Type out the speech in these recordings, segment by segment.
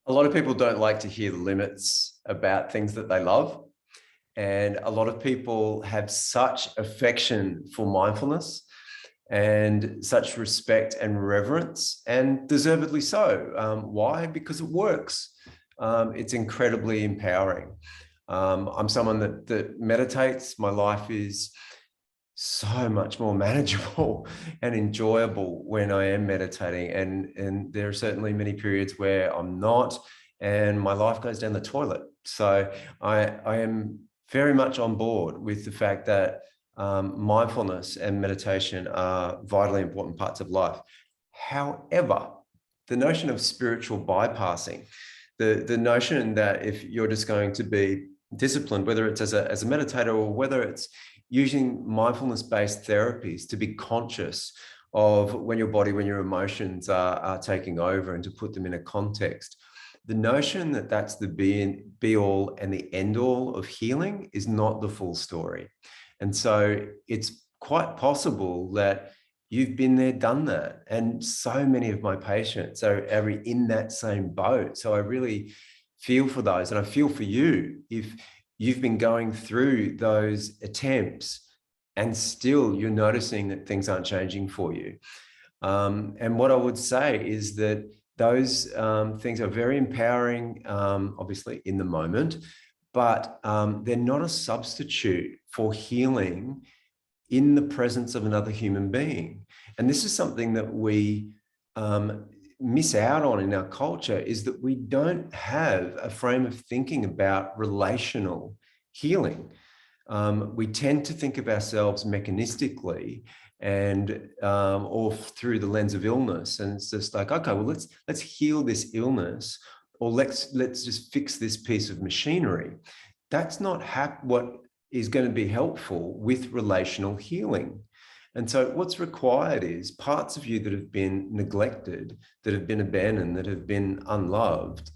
A lot of people don't like to hear the limits about things that they love. And a lot of people have such affection for mindfulness and such respect and reverence, and deservedly so. Why? Because it works. It's incredibly empowering. I'm someone that meditates. My life is so much more manageable and enjoyable when I am meditating. And there are certainly many periods where I'm not, and my life goes down the toilet. So I am very much on board with the fact that mindfulness and meditation are vitally important parts of life. However, the notion of spiritual bypassing, the notion that if you're just going to be disciplined, whether it's as a meditator or whether it's using mindfulness-based therapies to be conscious of when your body, when your emotions are taking over, and to put them in a context. The notion that that's the be all and the end all of healing is not the full story. And so it's quite possible that you've been there, done that. And so many of my patients are in that same boat. So I really feel for those, and I feel for you if you've been going through those attempts and still you're noticing that things aren't changing for you. And what I would say is that those things are very empowering, obviously in the moment, but they're not a substitute for healing in the presence of another human being. And this is something that we miss out on in our culture, is that we don't have a frame of thinking about relational healing. We tend to think of ourselves mechanistically and or through the lens of illness, and it's just like, okay, well, let's heal this illness, or let's just fix this piece of machinery. That's not what is going to be helpful with relational healing. And so what's required is parts of you that have been neglected, that have been abandoned, that have been unloved.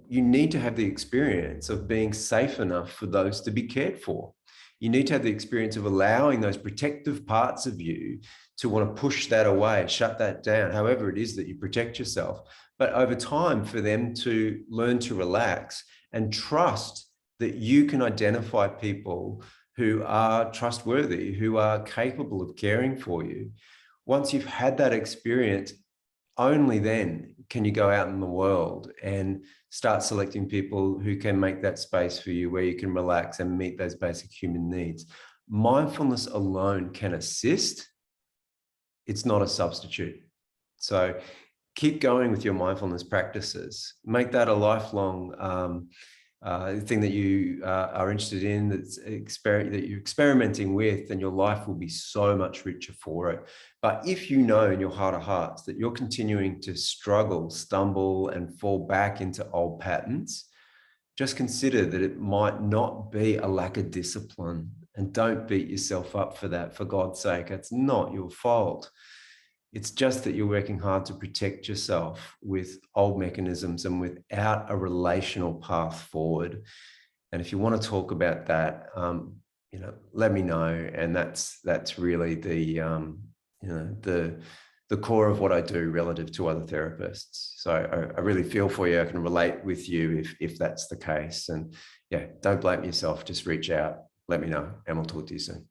You need to have the experience of being safe enough for those to be cared for. You need to have the experience of allowing those protective parts of you to want to push that away, shut that down, however it is that you protect yourself. But over time, for them to learn to relax and trust that you can identify people who are trustworthy, who are capable of caring for you. Once you've had that experience, only then can you go out in the world and start selecting people who can make that space for you where you can relax and meet those basic human needs. Mindfulness alone can assist. It's not a substitute. So keep going with your mindfulness practices. Make that a lifelong thing that you are interested in, that you're experimenting with, and your life will be so much richer for it. But if you know in your heart of hearts that you're continuing to struggle, stumble, and fall back into old patterns, just consider that it might not be a lack of discipline, and don't beat yourself up for that, for God's sake. It's not your fault. It's just that you're working hard to protect yourself with old mechanisms and without a relational path forward. And if you want to talk about that, let me know. And that's really the core of what I do relative to other therapists. So I really feel for you. I can relate with you if that's the case. And yeah, don't blame yourself. Just reach out, let me know, and we'll talk to you soon.